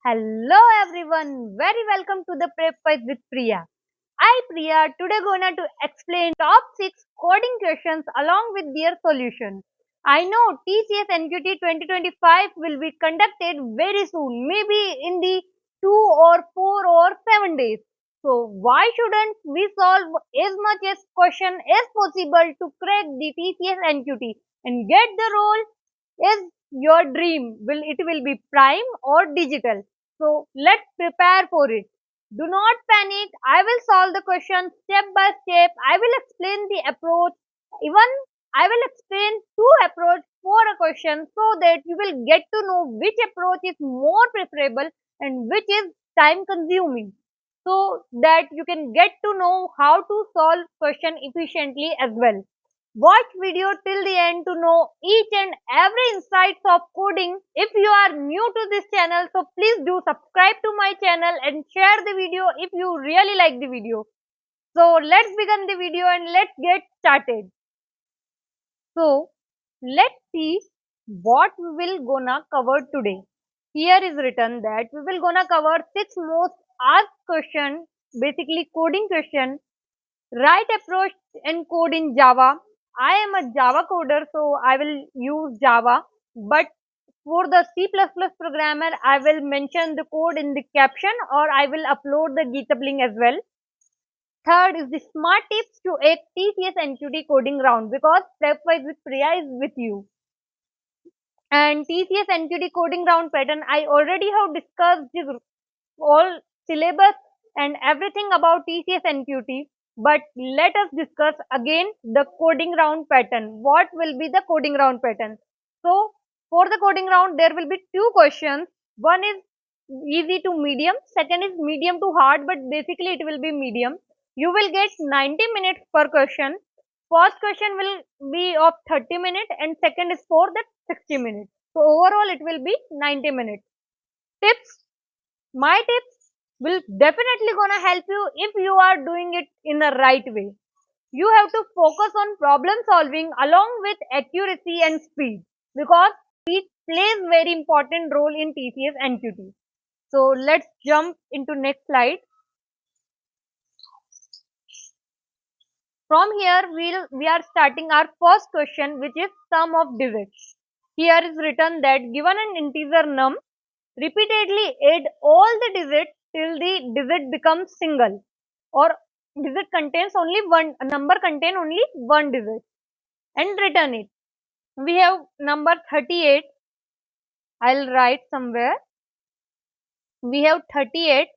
Hello everyone, very welcome to the Prep Quiz with Priya. I Priya today gonna to explain top 6 coding questions along with their solution. I know TCS NQT 2025 will be conducted very soon, maybe in the 2 or 4 or 7 days. So why shouldn't we solve as much as question as possible to crack the TCS NQT and get the role is your dream? Will be prime or digital? So let's prepare for it. Do not panic. I will solve the question step by step. I will explain the approach. Even I will explain two approach for a question so that you will get to know which approach is more preferable and which is time consuming, so that you can get to know how to solve question efficiently as well. Watch video till the end to know each and every insights of coding. If you are new to this channel, so please do subscribe to my channel and share the video if you really like the video. So let's begin the video and let's get started. So let's see what we will gonna cover today. Here is written that we will gonna cover 6 most asked question, basically coding question. Write approach and code in Java. I am a Java coder, so I will use Java. But for the C++ programmer, I will mention the code in the caption or I will upload the GitHub link as well. Third is the smart tips to a TCS NQT coding round, because Prepwise with Priya is with you. And TCS NQT coding round pattern, I already have discussed the all syllabus and everything about TCS NQT. But let us discuss again the coding round pattern. What will be the coding round pattern? So for the coding round, there will be two questions. One is easy to medium, second is medium to hard, but basically it will be medium. You will get 90 minutes per question. First question will be of 30 minutes and second is for the 60 minutes. So overall it will be 90 minutes. Tips. My tips will definitely gonna help you if you are doing it in the right way. You have to focus on problem solving along with accuracy and speed, because speed plays very important role in TCS NQT. So let's jump into next slide. From here we are starting our first question, which is sum of digits. Here is written that given an integer num, repeatedly add all the digits till the digit becomes single, or digit contains only one, a number contain only one digit, and return it. We have number 38. I'll write somewhere. We have 38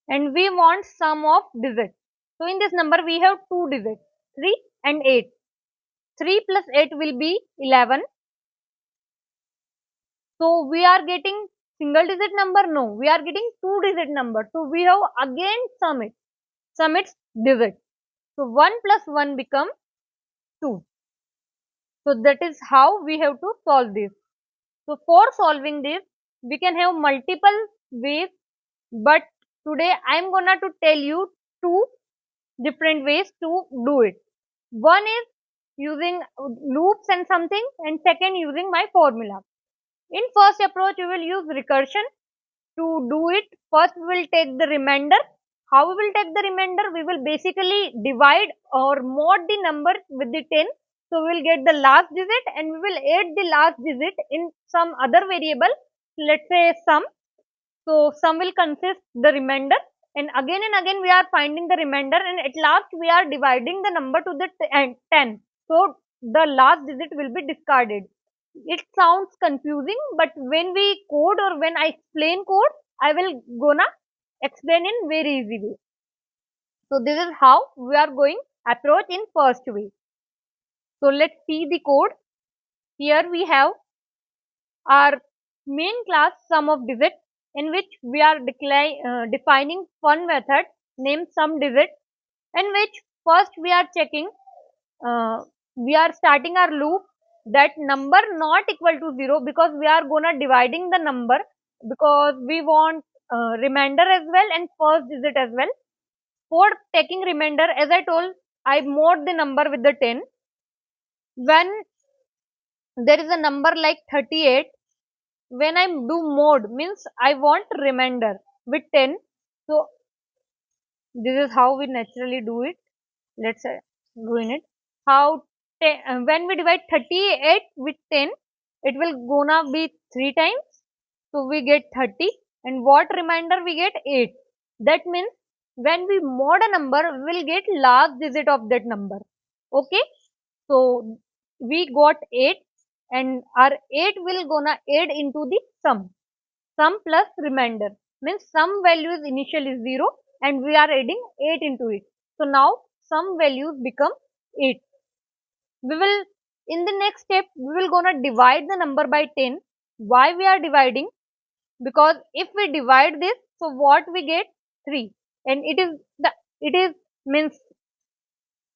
and we want sum of digits. So in this number we have two digits, 3 and 8. 3 plus 8 will be 11. So we are getting single digit number? No, we are getting two digit number. So we have again sum its digit. So 1 plus 1 become 2. So that is how we have to solve this. So for solving this, we can have multiple ways, but today I am gonna to tell you two different ways to do it. One is using loops and something, and second using my formula. In first approach, we will use recursion. To do it, first we will take the remainder. How we will take the remainder? We will basically divide or mod the number with the 10. So we will get the last digit and we will add the last digit in some other variable. Let's say sum. So sum will consist the remainder, and again we are finding the remainder, and at last we are dividing the number to the 10. So the last digit will be discarded. It sounds confusing, but when we code or when I explain code, I will gonna explain in very easy way. So this is how we are going approach in first way. So let's see the code. Here we have our main class sum of digit, in which we are defining one method named sum digit, in which first we are checking, we are starting our loop that number not equal to 0, because we are gonna dividing the number, because we want remainder as well and first digit as well. For taking remainder, as I told, I mod the number with the 10. When there is a number like 38, when I do mod means I want remainder with 10. So this is how we naturally do it. Let's ruin it. How when we divide 38 with 10, it will gonna be 3 times. So we get 30, and what remainder we get 8. That means when we mod a number, we will get last digit of that number. Okay. So we got 8, and our 8 will gonna add into the sum. Sum plus remainder means some value is initially 0 and we are adding 8 into it. So now some values become 8. We will, in the next step, we will gonna divide the number by 10. Why we are dividing? Because if we divide this, so what we get? 3. And it is means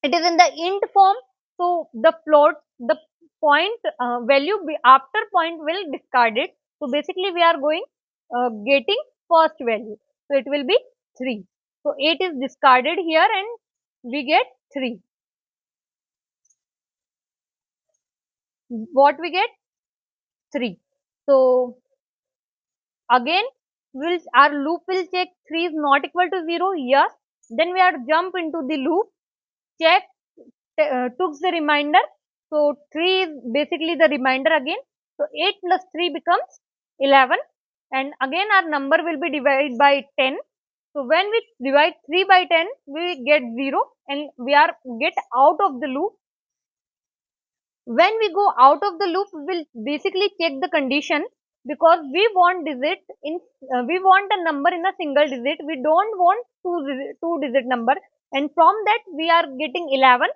it is in the int form. So the float, the point value after point will discard it. So basically we are going getting first value, so it will be 3. So 8 is discarded here and we get 3. What we get? 3. So again will our loop will check 3 is not equal to 0. Yes, then we are jump into the loop, check took the remainder. So 3 is basically the remainder again. So 8 plus 3 becomes 11, and again our number will be divided by 10. So when we divide 3 by 10, we get 0 and we are get out of the loop. When we go out of the loop, we will basically check the condition, because we want digit in we want a number in a single digit. We don't want two digit number, and from that we are getting 11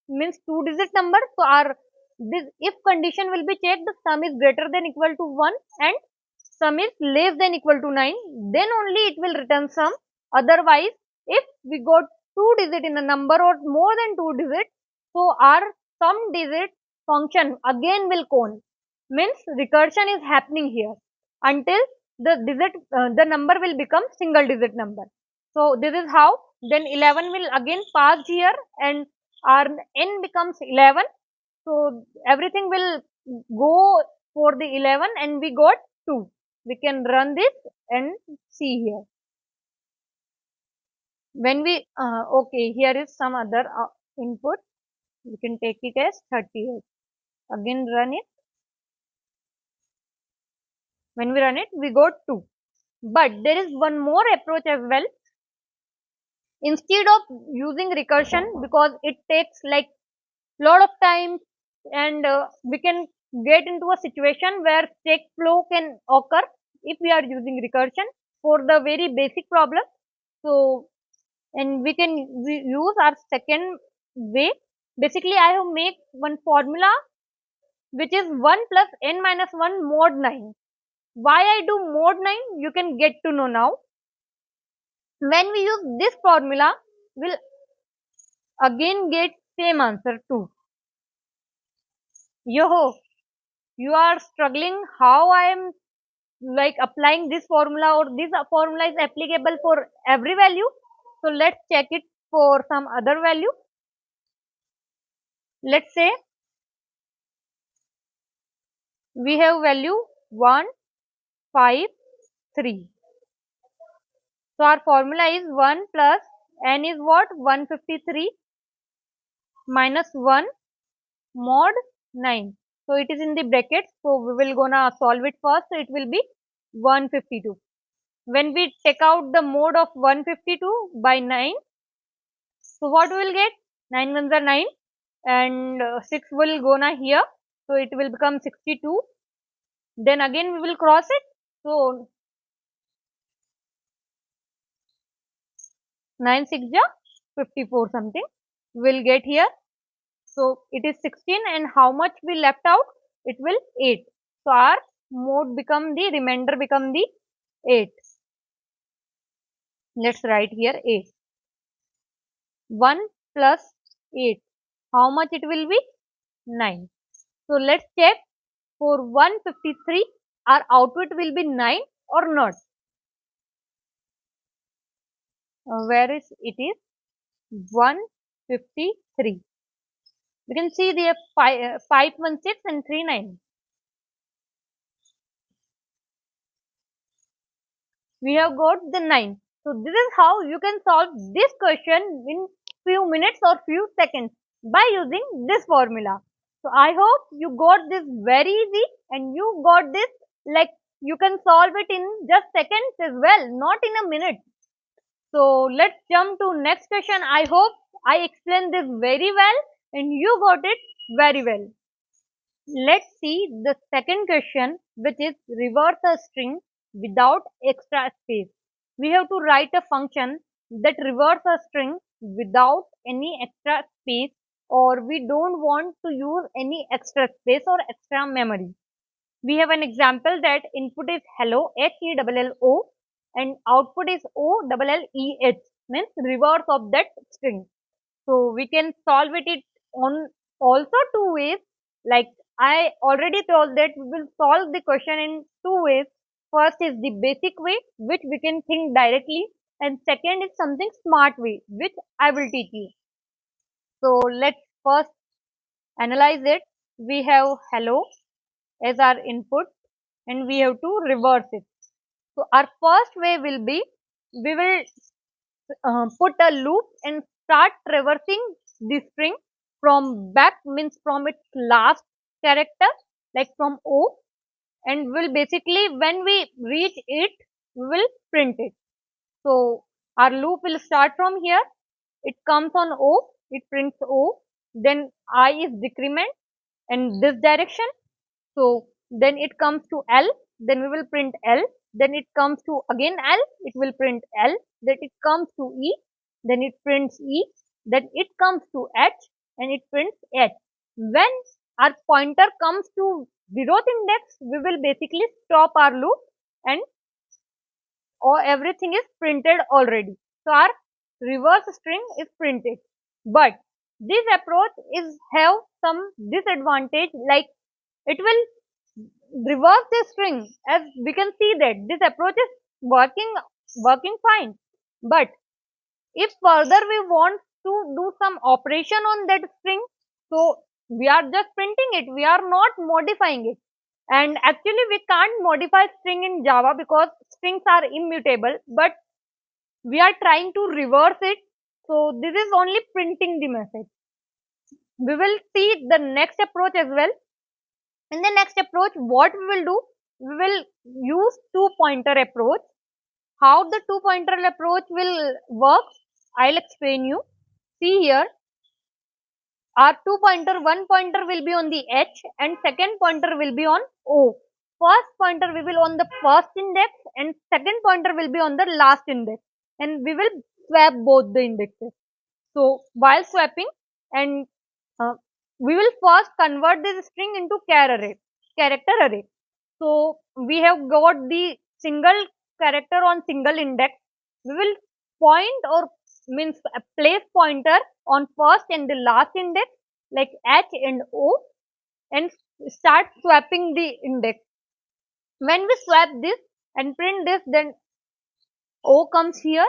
means two digit number. So our this if condition will be checked, the sum is greater than equal to 1 and sum is less than equal to 9, then only it will return sum. Otherwise, if we got two digit in a number or more than two digit, so our sum digit function again will count. Means recursion is happening here until the number will become single digit number. So this is how. Then 11 will again pass here and our n becomes 11. So everything will go for the 11 and we got 2. We can run this and see here. When we, okay, here is some other input. We can take it as 38. Again run it. When we run it, we got 2. But there is one more approach as well. Instead of using recursion, because it takes like lot of time, and we can get into a situation where check flow can occur if we are using recursion for the very basic problem. So and we can use our second way. Basically I have make one formula which is 1 plus n minus 1 mod 9. Why I do mod 9, you can get to know now. When we use this formula, we'll again get same answer too. Yo, you are struggling how I am like applying this formula, or this formula is applicable for every value. So let's check it for some other value. Let's say we have value 1, 5, 3. So our formula is 1 plus n is what? 153 minus 1 mod 9. So it is in the bracket. So we will gonna solve it first. So it will be 152. When we take out the mode of 152 by 9, so what we will get? 9 ones are 9 and 6 will gonna here. So it will become 62. Then again we will cross it. So 9 6 ja 54 something will get here. So it is 16, and how much we left out? It will 8. So our mode become the remainder become the 8. Let's write here 8. 1 plus 8. How much it will be? 9. So let's check for 153 our output will be 9 or not. Where is it is 153. We can see there 516 and 39. we have got the 9. So this is how you can solve this question in few minutes or few seconds by using this formula. So I hope you got this very easy and you got this like you can solve it in just seconds as well, not in a minute. So let's jump to next question. I hope I explained this very well and you got it very well. Let's see the second question, which is reverse a string without extra space. We have to write a function that reverse a string without any extra space, or we don't want to use any extra space or extra memory. We have an example that input is hello, HELLO, and output is OLLEH, means reverse of that string. So we can solve it on also two ways. Like I already told that we will solve the question in two ways. First is the basic way, which we can think directly, and second is something smart way, which I will teach you. So let's first analyze it. We have hello as our input and we have to reverse it. So our first way will be, we will put a loop and start traversing the string from back, means from its last character, like from O, and will basically when we reach it, we will print it. So our loop will start from here. It comes on O, it prints O, then I is decrement in this direction. So then it comes to L, then we will print L, then it comes to again L, it will print L, then it comes to E, then it prints E, then it comes to H and it prints H. When our pointer comes to 0th index, we will basically stop our loop and or everything is printed already. So our reverse string is printed. But this approach is have some disadvantage, like it will reverse the string. As we can see that this approach is working fine. But if further we want to do some operation on that string, so we are just printing it, we are not modifying it. And actually we can't modify string in Java because strings are immutable, but we are trying to reverse it. So this is only printing the message. We will see the next approach as well. In the next approach, what we will do, we will use two pointer approach. How the two pointer approach will work, I'll explain you. See here, our two pointer, one pointer will be on the H and second pointer will be on O. First pointer we will on the first index and second pointer will be on the last index, and we will swap both the indexes. So while swapping, and uh, we will first convert this string into character array. So we have got the single character on single index. We will point or means a place pointer on first and the last index like H and O, and start swapping the index. When we swap this and print this, then O comes here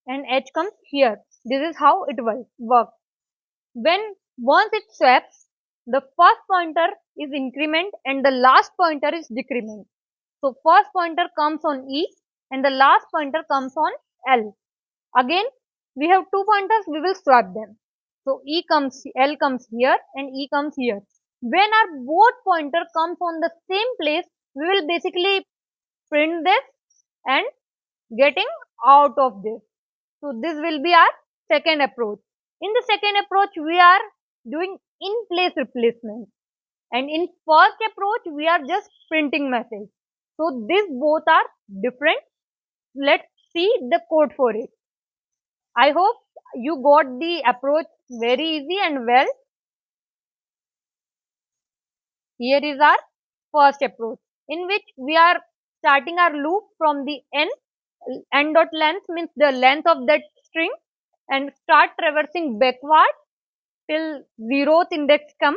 and H comes here. This is how it will work. When once it swaps, the first pointer is increment and the last pointer is decrement. So first pointer comes on E and the last pointer comes on L. Again, we have two pointers, we will swap them. So L comes here and E comes here. When our both pointer comes on the same place, we will basically print this and getting out of this. So this will be our second approach. In the second approach, we are doing in place replacement. And in first approach, we are just printing message. So these both are different. Let's see the code for it. I hope you got the approach very easy and well. Here is our first approach in which we are starting our loop from the n dot length means the length of that string, and start traversing backward till 0th index come.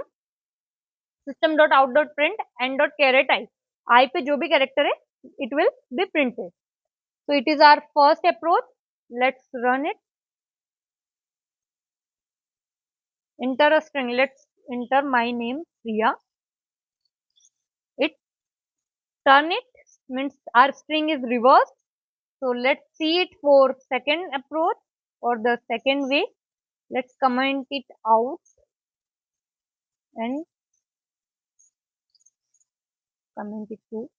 System dot out dot print n dot caret I पे जो भी character है it will be printed. So it is our first approach. Let's run it. Enter a string. Let's enter my name Priya. It turn it means our string is reversed. So let's see it for second approach or the second way. Let's comment it out and comment it too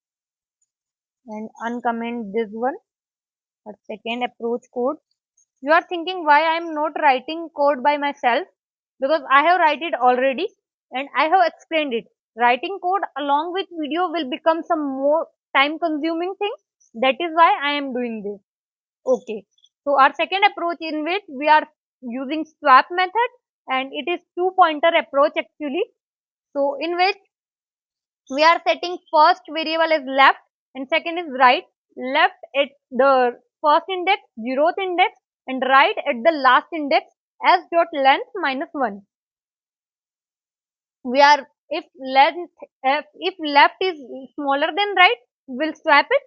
and uncomment this one. Our second approach code. You are thinking why I am not writing code by myself, because I have write it already and I have explained it. Writing code along with video will become some more time consuming thing. That is why I am doing this. Okay. So our second approach in which we are using swap method, and it is two pointer approach actually. So in which we are setting first variable as left and second is right. Left at the first index, zeroth index, and right at the last index as dot length minus 1. We are, if left is smaller than right, we'll swap it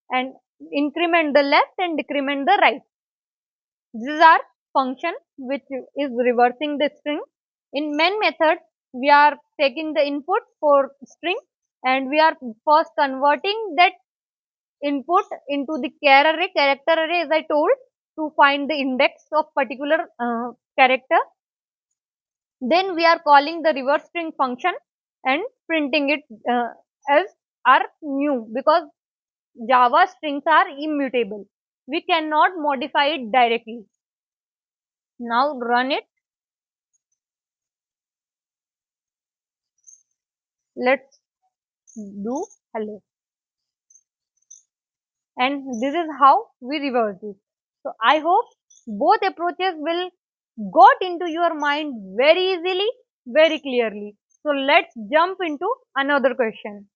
and increment the left and decrement the right. This is our function which is reversing the string. In main method, we are taking the input for string and we are first converting that input into the character array as I told, to find the index of particular character. Then we are calling the reverse string function and printing it as our new, because Java strings are immutable. We cannot modify it directly. Now run it. Let's do hello. And this is how we reverse it. So I hope both approaches will got into your mind very easily, very clearly. So let's jump into another question.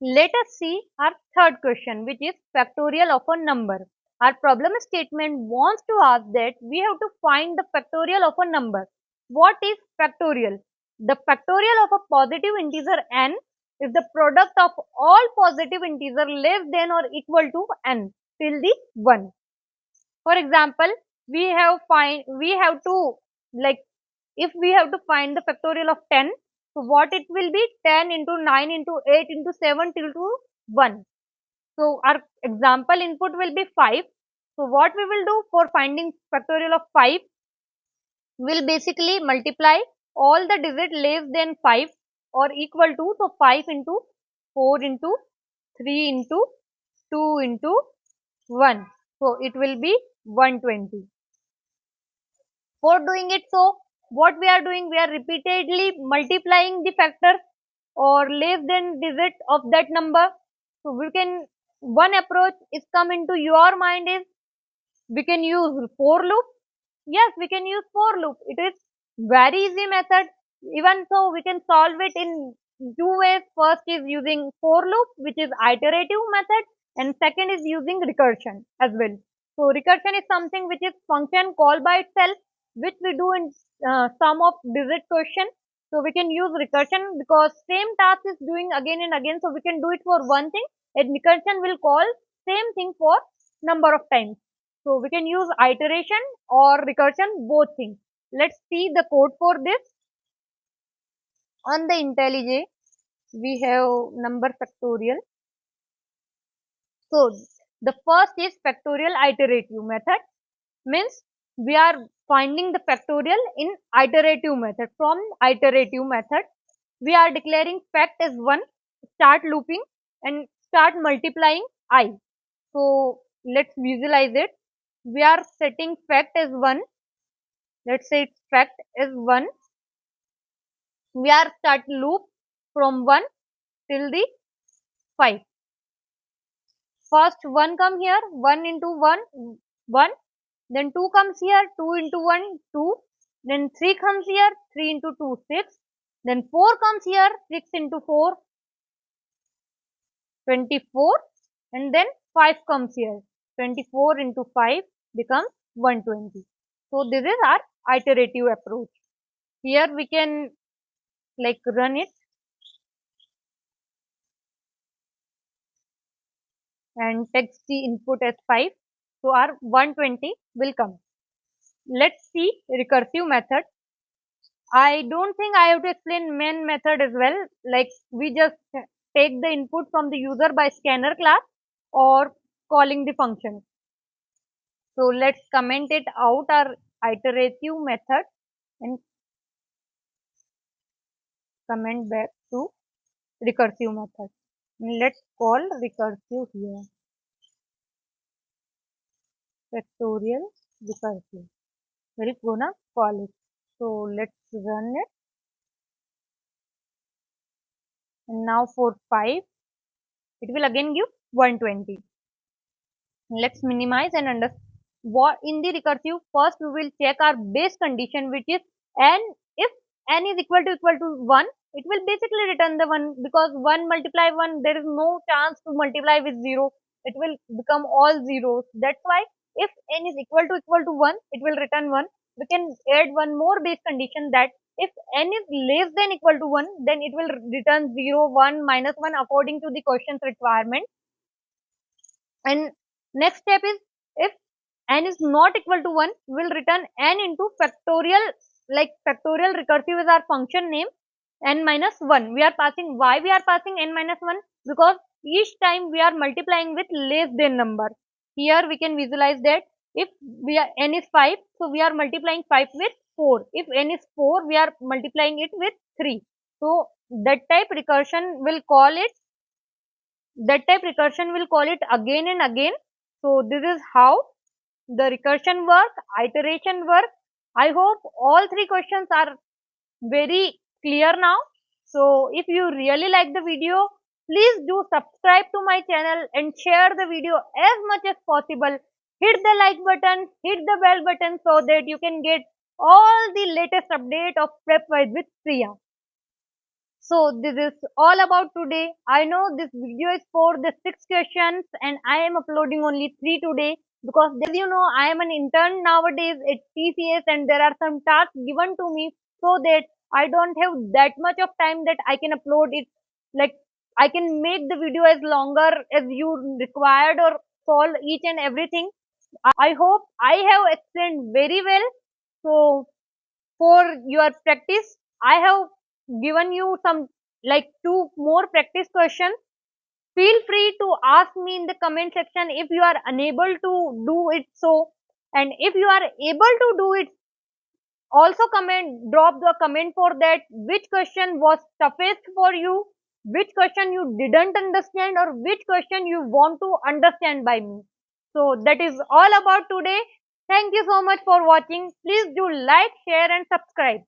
Let us see our third question, which is factorial of a number. Our problem statement wants to ask that we have to find the factorial of a number. What is factorial? The factorial of a positive integer n is the product of all positive integers less than or equal to n till the 1. For example, we have to, like, if we have to find the factorial of 10, so what it will be? 10 into 9 into 8 into 7 till to 1. So our example input will be 5. So what we will do for finding factorial of 5? Will basically multiply all the digit less than 5 or equal to, so 5 into 4 into 3 into 2 into 1. So it will be 120. For doing it, so what we are doing, we are repeatedly multiplying the factors or less than digit of that number. So we can, one approach is come into your mind is we can use for loop. Yes, we can use for loop. It is very easy method. Even so, we can solve it in two ways. First is using for loop, which is iterative method, and second is using recursion as well. So recursion is something which is function call by itself, which we do in sum of digit question. So we can use recursion because same task is doing again and again. So we can do it for one thing, and recursion will call same thing for number of times. So we can use iteration or recursion, both things. Let's see the code for this. On the IntelliJ, we have number factorial. So the first is factorial iterative method, means we are finding the factorial in iterative method. From iterative method, we are declaring fact as 1, start looping and start multiplying I. So let's visualize it. We are setting fact as 1. Let's say its fact is 1. We are start loop from 1 till the 5. First 1 come here, 1 into 1, 1. Then 2 comes here, 2 into 1, 2. Then 3 comes here, 3 into 2, 6. Then 4 comes here, 6 into 4, 24. And then 5 comes here, 24 into 5 becomes 120. So this is our iterative approach. Here we can like run it and text the input as 5. So our 120 will come. Let's see recursive method. I don't think I have to explain main method as well. Like we just take the input from the user by scanner class, or calling the function. So let's comment it out our iterative method and comment back to recursive method. Let's call recursive here. Factorial recursive. We're gonna call it. So let's run it. And now for 5, it will again give 120. Let's minimize and understand what in the recursive. First we will check our base condition, which is n. If n is equal to 1, it will basically return the 1, because 1 multiply 1, there is no chance to multiply with 0. It will become all zeros. That's why if n is equal to 1, it will return 1. We can add one more base condition, that if n is less than equal to 1, then it will return 0, 1, -1 according to the question's requirement. And next step is, if n is not equal to 1, we will return n into factorial, like factorial recursive is our function name, n minus 1. We are passing, why we are passing n minus 1? Because each time we are multiplying with less than number. Here we can visualize that if we are n is 5, so we are multiplying 5 with 4. If n is 4, we are multiplying it with 3. So that type recursion will call it, that type recursion will call it again and again. So this is how the recursion work, iteration work. I hope all three questions are very clear now. So if you really like the video, please do subscribe to my channel and share the video as much as possible. Hit the like button, hit the bell button, so that you can get all the latest update of PrepWise with Priya. So this is all about today. I know this video is for the 6 questions and I am uploading only 3 today, because as you know, I am an intern nowadays at TCS and there are some tasks given to me, so that I don't have that much of time that I can upload it. Like, I can make the video as longer as you required or solve each and everything. I hope I have explained very well. So for your practice, I have given you some, like, 2 more practice questions. Feel free to ask me in the comment section if you are unable to do it. So, and if you are able to do it, also comment, drop the comment for that, which question was toughest for you, which question you didn't understand, or which question you want to understand by me. So that is all about today. Thank you so much for watching. Please do like, share and subscribe.